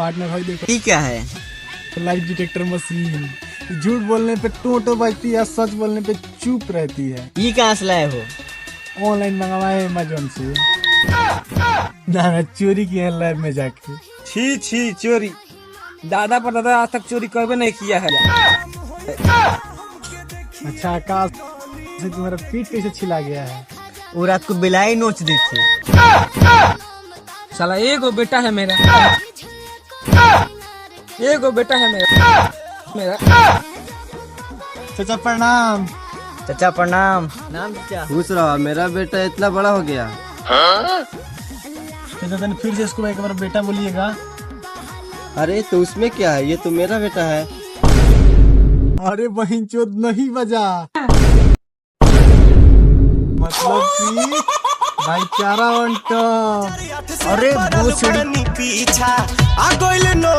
Partner भाई देखो ये क्या है? Light detector machine. झूठ बोलने पे टोटो बजती है, सच बोलने पे चुप रहती है। ये कहाँ से लाए हो? ऑनलाइन मंगवाए अमेजोन से। ना चोरी किया है लैब में जाके। छी छी चोरी, दादा पर दादा आज तक चोरी कभी नहीं किया है। अच्छा आकाश से तुम्हारा पीठ कैसे छिला गया है? वो रात को बिलाई नोच दी थी। साला एगो बेटा है मेरा, एगो बेटा है मेरा। चाचा प्रणाम। चाचा प्रणाम। नाम चाचा? खुश रहो, मेरा बेटा इतना बड़ा हो गया। चाचा तने फिर से इसको एक बार बेटा बोलिएगा। अरे तो उसमें क्या है, ये तो मेरा बेटा है। अरे बहन चोद नहीं बजा, मतलब कि भाईचारा वंट। अरे वो पीछा आ गइल नो